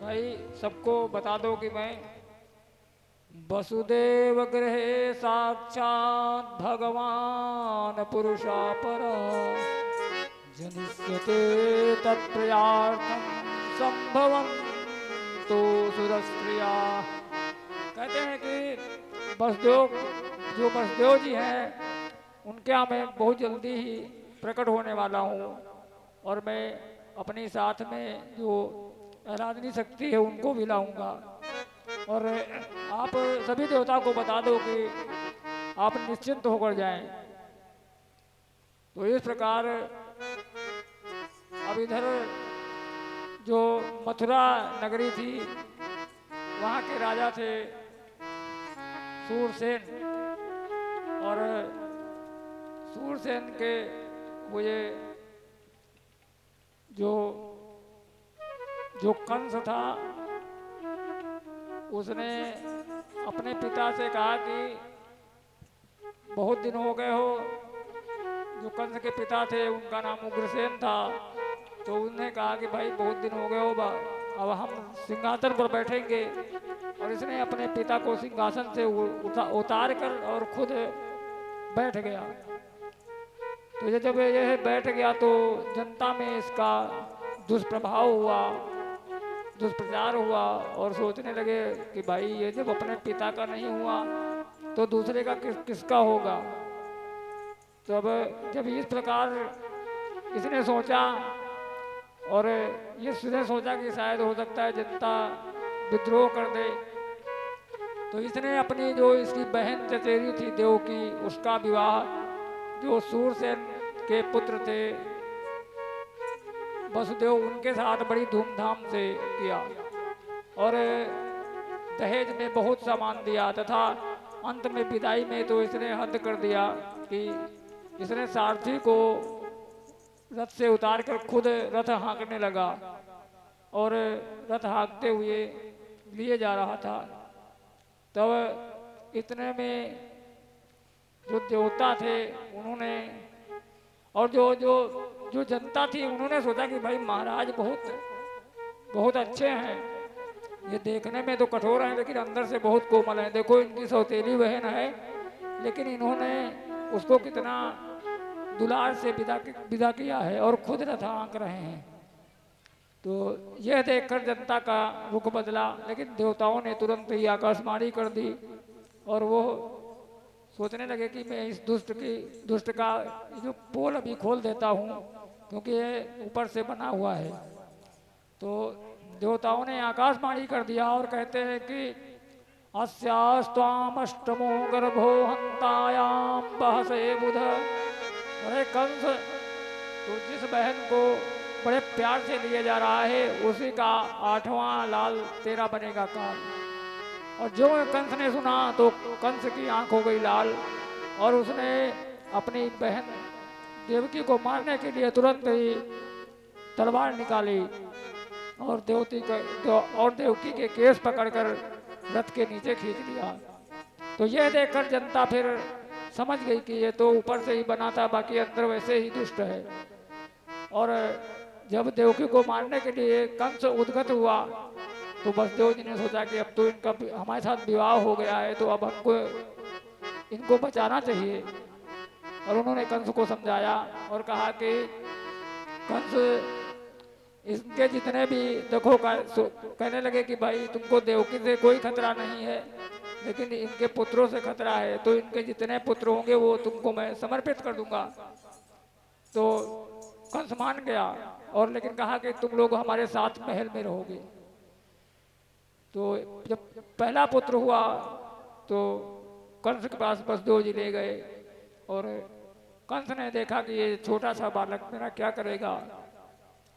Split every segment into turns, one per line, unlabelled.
भाई सबको बता दो कि मैं वसुदेव गृहे साक्षात् भगवान पुरुषा पर जनिष्यते तत्प्रयार्थम संभवं तो सुरस्त्रिया। कहते हैं कि वसुदेव जो वसुदेव जी हैं उनके यहाँ मैं बहुत जल्दी ही प्रकट होने वाला हूँ और मैं अपनी साथ में जो आराधनी शक्ति है उनको भी लाऊंगा। और आप सभी देवता को बता दो कि आप निश्चिंत होकर जाएं। तो इस प्रकार अब इधर जो मथुरा नगरी थी वहाँ के राजा थे सूरसेन। और सूरसेन के हुए जो जो कंस था उसने अपने पिता से कहा कि बहुत दिन हो गए हो। जो कंस के पिता थे उनका नाम उग्रसेन था। तो उन्होंने कहा कि भाई बहुत दिन हो गए हो, अब हम सिंहासन पर बैठेंगे। और इसने अपने पिता को सिंहासन से उतार कर और खुद बैठ गया। तो ये जब यह बैठ गया तो जनता में इसका दुष्प्रभाव हुआ, दुष्प्रचार हुआ और सोचने लगे कि भाई ये जब अपने पिता का नहीं हुआ तो दूसरे का किसका होगा। तो अब जब इस प्रकार इसने सोचा और इसने सोचा कि शायद हो सकता है जनता विद्रोह कर दे, तो इसने अपनी जो इसकी बहन चचेरी थी देवकी उसका विवाह जो सूरसेन के पुत्र थे वसुदेव उनके साथ बड़ी धूमधाम से किया। और दहेज में बहुत सामान दिया तथा अंत में विदाई में तो इसने हद कर दिया कि इसने सारथी को रथ से उतार कर खुद रथ हाँकने लगा और रथ हाँकते हुए लिए जा रहा था। तब इतने में जो देवता थे उन्होंने और जो जो जो जनता थी उन्होंने सोचा कि भाई महाराज बहुत बहुत अच्छे हैं, ये देखने में तो कठोर हैं लेकिन अंदर से बहुत कोमल हैं। देखो इनकी सौतेली बहन है लेकिन इन्होंने उसको कितना दुलार से विदा किया है और खुद रथ हाँक रहे हैं। तो यह देखकर जनता का रुख बदला, लेकिन देवताओं ने तुरंत ही आकाशवाणी कर दी और वो सोचने लगे कि मैं इस दुष्ट का जो पोल अभी खोल देता हूँ क्योंकि ये ऊपर से बना हुआ है। तो देवताओं ने आकाशवाणी कर दिया और कहते हैं कि अस्यास्त्वाम अष्टमो गर्भो हंतायाम बहसे बुध। अरे कंस, तो जिस बहन को बड़े प्यार से लिए जा रहा है उसी का 8वां लाल तेरा बनेगा काल। और जो कंस ने सुना तो कंस की आंख हो गई लाल और उसने अपनी बहन देवकी को मारने के लिए तुरंत ही तलवार निकाली और देवकी के केस पकड़कर रथ के नीचे खींच लिया। तो यह देखकर जनता फिर समझ गई कि ये तो ऊपर से ही बना था, बाकी अंदर वैसे ही दुष्ट है। और जब देवकी को मारने के लिए कंस उद्गत हुआ तो वसुदेव जी ने सोचा कि अब तो इनका हमारे साथ विवाह हो गया है तो अब हमको इनको बचाना चाहिए। और उन्होंने कंस को समझाया और कहा कि कंस इनके जितने भी देखो कहने लगे कि भाई तुमको देवकी से कोई खतरा नहीं है लेकिन इनके पुत्रों से खतरा है, तो इनके जितने पुत्र होंगे वो तुमको मैं समर्पित कर दूंगा। तो कंस मान गया और लेकिन कहा कि तुम लोग हमारे साथ महल में रहोगे। तो जब पहला पुत्र हुआ तो कंस के पास वसुदेव जी ले गए और कंस ने देखा कि ये छोटा सा बालक मेरा क्या करेगा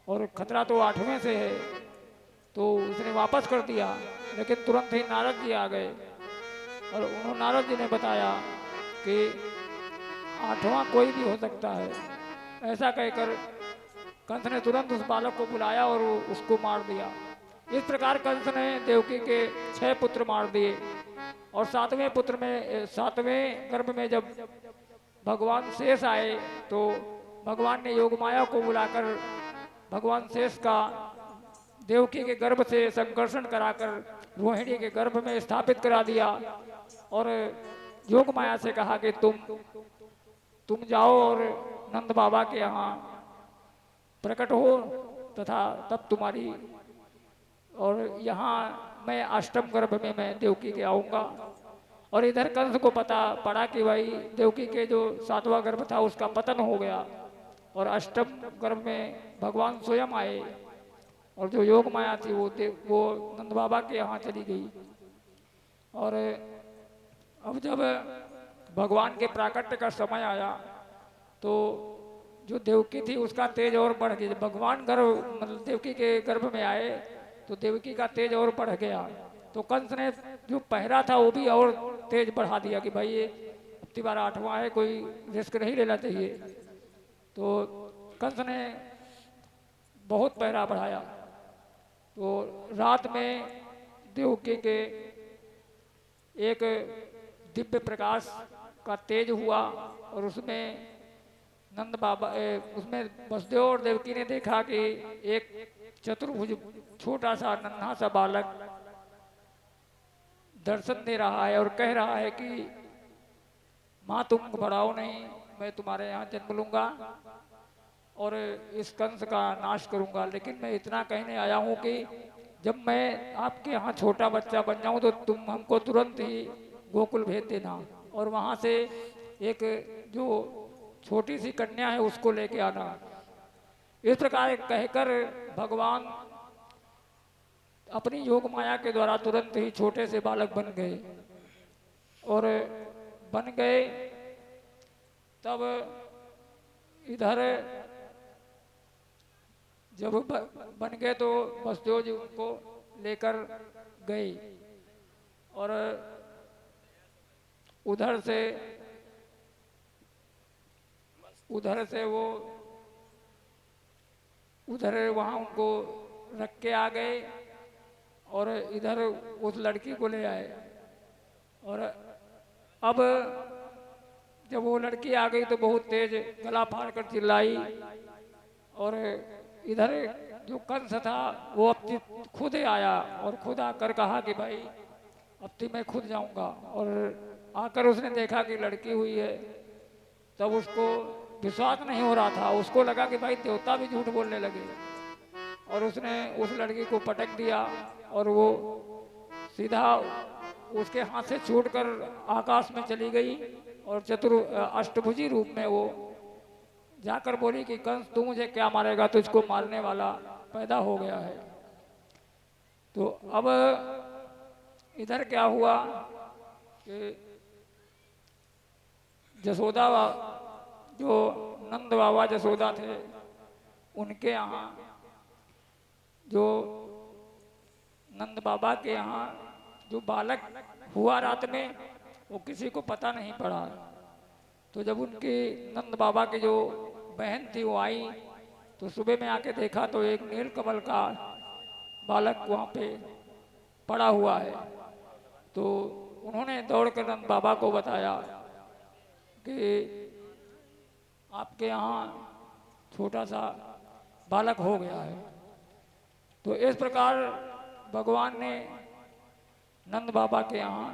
और खतरा तो 8वें से है, तो उसने वापस कर दिया। लेकिन तुरंत ही नारद जी आ गए और उन्होंने नारद जी ने बताया कि 8वां कोई भी हो सकता है। ऐसा कहकर कंस ने तुरंत उस बालक को बुलाया और उसको मार दिया। इस प्रकार कंस ने देवकी के 6 पुत्र मार दिए और 7वें गर्भ में जब भगवान शेष आए तो भगवान ने योग माया को बुलाकर भगवान शेष का देवकी के गर्भ से संकर्षण कराकर रोहिणी के गर्भ में स्थापित करा दिया और योग माया से कहा कि तुम जाओ और नंद बाबा के यहाँ प्रकट हो तथा तब तुम्हारी और यहाँ मैं अष्टम गर्भ में मैं देवकी के आऊँगा। और इधर कंस को पता पड़ा कि भाई देवकी के जो सातवां गर्भ था उसका पतन हो गया और अष्टम गर्भ में भगवान स्वयं आए और जो योग माया थी वो नंद बाबा के यहाँ चली गई। और अब जब भगवान के प्राकट्य का समय आया तो जो देवकी थी उसका तेज और बढ़ गया। भगवान गर्भ मतलब देवकी के गर्भ में आए तो देवकी का तेज और बढ़ गया। तो कंस ने जो पहरा था वो भी और तेज बढ़ा दिया कि भाई ये अब की बार 8वां है, कोई रिस्क नहीं लेना चाहिए। तो कंस ने बहुत पहरा बढ़ाया। तो रात में देवकी के एक दिव्य प्रकाश का तेज हुआ और उसमें नंद बाबा उसमें वसुदेव और देवकी ने देखा कि एक चतुर्भुज छोटा सा नन्हा सा बालक दर्शन दे रहा है और कह रहा है कि माँ तुम घबराओ नहीं, मैं तुम्हारे यहाँ जन्म लूंगा और इस कंस का नाश करूंगा। लेकिन मैं इतना कहने आया हूँ कि जब मैं आपके यहाँ छोटा बच्चा बन जाऊं तो तुम हमको तुरंत ही गोकुल भेज देना और वहाँ से एक जो छोटी सी कन्या है उसको लेके आना। इस प्रकार कहकर भगवान अपनी योग माया के द्वारा तुरंत ही छोटे से बालक बन गए। और बन गए तब इधर जब बन गए तो वसुदेव जी उनको लेकर गए और उधर से वो उधर वहाँ उनको रख के आ गए और इधर उस लड़की को ले आए। और अब जब वो लड़की आ गई तो बहुत तेज गला फाड़ कर चिल्लाई और इधर जो कंस था वो अब खुद आया और खुद आकर कहा कि भाई अब तो मैं खुद जाऊंगा। और आकर उसने देखा कि लड़की हुई है तब उसको विश्वास नहीं हो रहा था। उसको लगा कि भाई देवता भी झूठ बोलने लगे और उसने उस लड़की को पटक दिया और वो सीधा उसके हाथ से छूटकर आकाश में चली गई और अष्टभुजी रूप में वो जाकर बोली कि कंस तू मुझे क्या मारेगा, तुझको मारने वाला पैदा हो गया है। तो अब इधर क्या हुआ कि जसोदा जो नंद बाबा जसोदा थे उनके यहाँ जो नंद बाबा के यहाँ जो बालक हुआ रात में वो किसी को पता नहीं पड़ा। तो जब उनकी नंद बाबा की जो बहन थी वो आई तो सुबह में आके देखा तो एक नीलकमल का बालक वहाँ पे पड़ा हुआ है। तो उन्होंने दौड़कर नंद बाबा को बताया कि आपके यहाँ छोटा सा बालक हो गया है। तो इस प्रकार भगवान ने नंद बाबा के यहाँ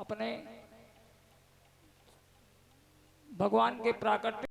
अपने भगवान के प्राकट्य